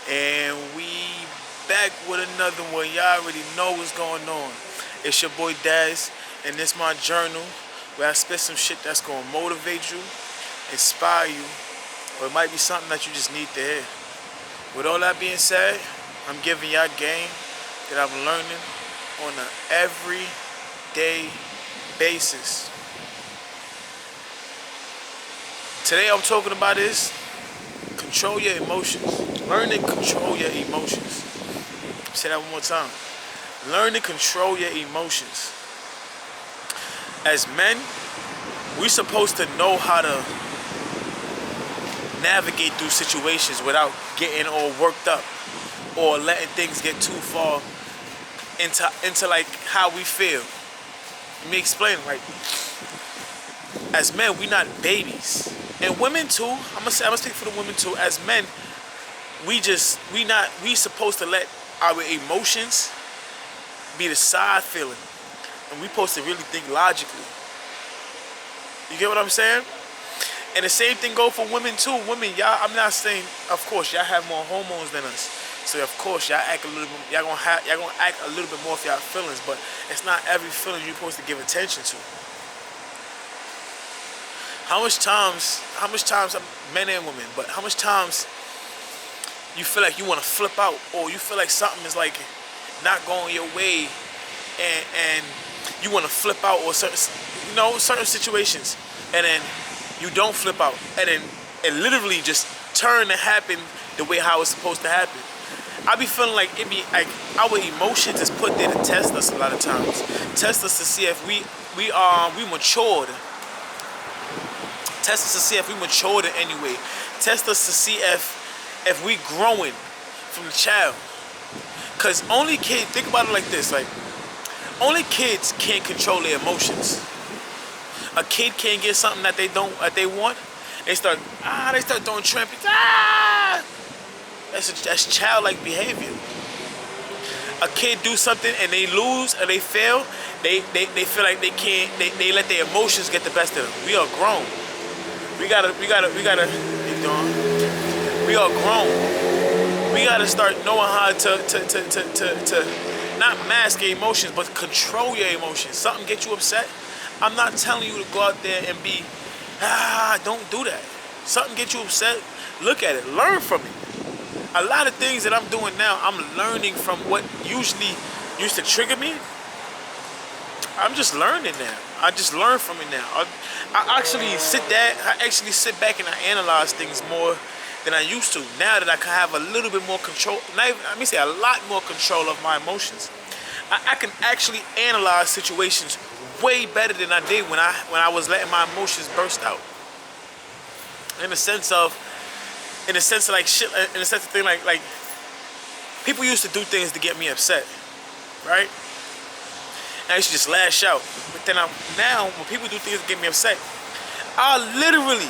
And we back with another one. Y'all already know what's going on. It's your boy Daz, and this my journal where I spit some shit that's gonna motivate you, inspire you, or it might be something that you just need to hear. With all that being said, I'm giving y'all game that I'm learning on an everyday basis. Today I'm talking about is control your emotions. Learn to control your emotions. Say that one more time. Learn to control your emotions. As men, we're supposed to know how to navigate through situations without getting all worked up or letting things get too far into like how we feel. Let me explain. Like, as men, we're not babies, and women too. I'm gonna speak for the women too. As men, we supposed to let our emotions be the side feeling, and we supposed to really think logically. You get what I'm saying? And the same thing go for women too. Women, y'all, I'm not saying, of course, y'all have more hormones than us, so of course y'all act a little bit. Y'all gonna act a little bit more for y'all feelings, but it's not every feeling you're supposed to give attention to. How much times, men and women, but how much times you feel like you want to flip out, or you feel like something is like not going your way, and you want to flip out, or certain situations, and then you don't flip out, and then it literally just turn and happen the way how it's supposed to happen. I be feeling like it be like our emotions is put there to test us a lot of times, test us to see if we matured. Test us to see if we matured in any way. Test us to see if we growing from the child. Cause only kids, think about it like this, like only kids can't control their emotions. A kid can't get something that they want. They start throwing trampets. That's childlike behavior. A kid do something and they lose or they fail, they feel like they can't. They let their emotions get the best of them. We are grown. We gotta. We are grown. We gotta start knowing how to not mask your emotions, but control your emotions. Something get you upset. I'm not telling you to go out there and be, don't do that. Something get you upset. Look at it. Learn from it. A lot of things that I'm doing now, I'm learning from what usually used to trigger me. I'm just learning now. I just learn from it now. I actually sit back and I analyze things more than I used to. Now that I can have a little bit more control, let me say a lot more control of my emotions. I can actually analyze situations way better than I did when I was letting my emotions burst out. In the sense of like people used to do things to get me upset, right? I used to just lash out. But then now when people do things to get me upset, I literally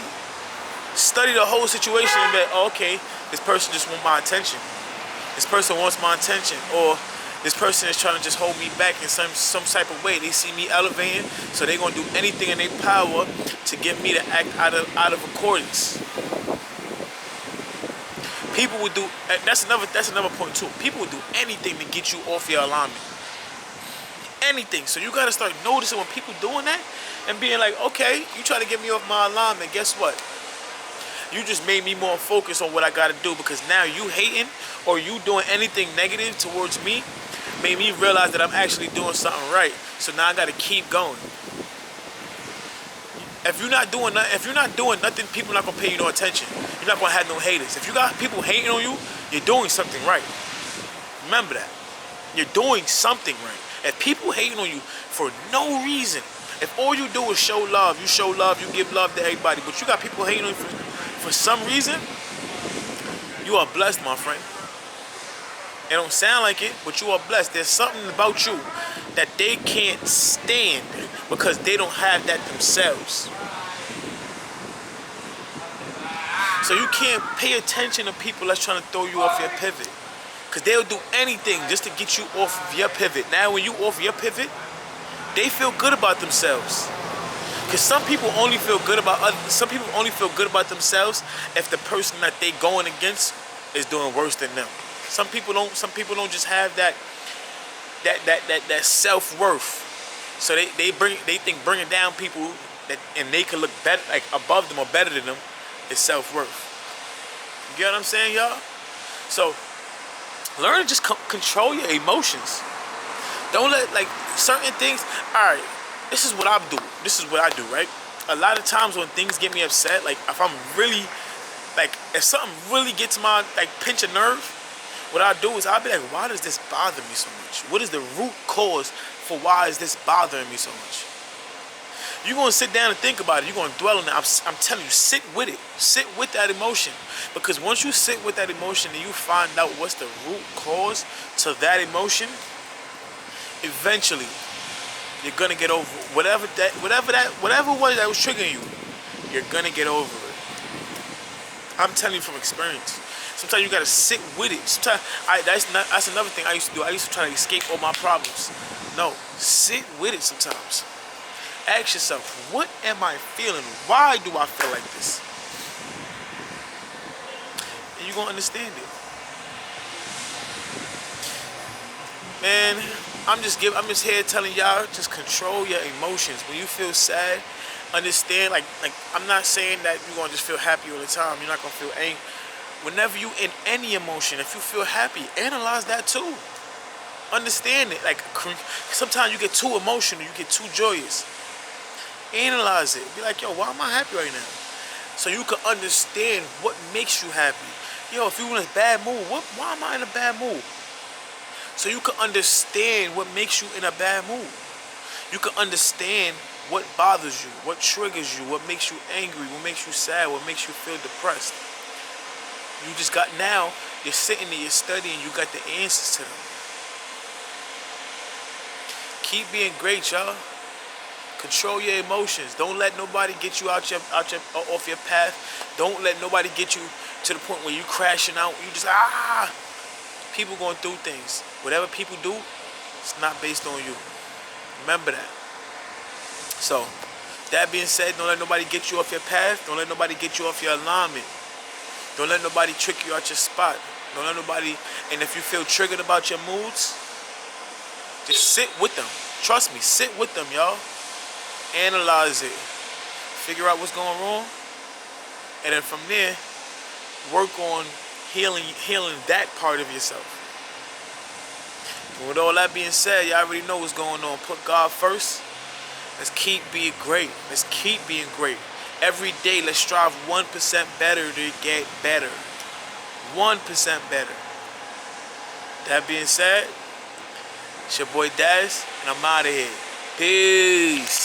study the whole situation and be like, oh, okay, this person just wants my attention. This person wants my attention, or this person is trying to just hold me back in some type of way. They see me elevating, so they're gonna do anything in their power to get me to act out of accordance. People would do. That's another point too. People would do anything to get you off your alignment. Anything. So you gotta start noticing when people doing that and being like, okay, you try to get me off my alignment. Guess what? You just made me more focused on what I gotta do, because now you hating or you doing anything negative towards me made me realize that I'm actually doing something right. So now I gotta keep going. If you're not doing nothing, people are not gonna pay you no attention. You're not gonna have no haters. If you got people hating on you, you're doing something right. Remember that. You're doing something right. If people hating on you for no reason, if all you do is show love, you give love to everybody, but you got people hating on you for some reason, you are blessed, my friend. It don't sound like it, but you are blessed. There's something about you that they can't stand because they don't have that themselves. So you can't pay attention to people that's trying to throw you off your pivot, because they'll do anything just to get you off of your pivot. Now when you off your pivot, they feel good about themselves. Because some people only feel good about themselves if the person that they going against is doing worse than them. Some people don't just have that self-worth. So they think bringing down people and they can look better, like above them or better than them, is self-worth. You get what I'm saying, y'all? So learn to just control your emotions. Don't let, like, certain things. All right, this is what I do. This is what I do, right? A lot of times when things get me upset, like if I'm really, like, if something really gets my, like, pinch a nerve, what I do is I'll be like, why does this bother me so much? What is the root cause for why is this bothering me so much? You're going to sit down and think about it. You're going to dwell on it. I'm telling you, sit with it. Sit with that emotion. Because once you sit with that emotion and you find out what's the root cause to that emotion, eventually you're going to get over whatever it was that was triggering you. You're going to get over it. I'm telling you from experience. Sometimes you got to sit with it. Sometimes that's another thing I used to do. I used to try to escape all my problems. No, sit with it sometimes. Ask yourself, what am I feeling? Why do I feel like this? And you're going to understand it. Man, I'm just here telling y'all, just control your emotions. When you feel sad, understand, like I'm not saying that you're going to just feel happy all the time. You're not going to feel angry. Whenever you in any emotion, if you feel happy, analyze that too. Understand it. Like, sometimes you get too emotional, you get too joyous. Analyze it. Be like, yo, why am I happy right now? So you can understand what makes you happy. Yo, if you're in a bad mood, why am I in a bad mood? So you can understand what makes you in a bad mood. You can understand what bothers you, what triggers you, what makes you angry, what makes you sad, what makes you feel depressed. You just got, now you're sitting there, you're studying, you got the answers to them. Keep being great, y'all. Control your emotions. Don't let nobody get you off your path. Don't let nobody get you to the point where you crashing out. You just people going through things. Whatever people do, it's not based on you. Remember that. So, that being said, don't let nobody get you off your path. Don't let nobody get you off your alignment. Don't let nobody trick you out your spot. Don't let nobody, and if you feel triggered about your moods, just sit with them. Trust me, sit with them, y'all. Analyze it. Figure out what's going wrong. And then from there, work on healing that part of yourself. And with all that being said, y'all already know what's going on. Put God first. Let's keep being great. Let's keep being great. Every day, let's strive 1% better to get better. 1% better. That being said, it's your boy Daz, and I'm out of here. Peace.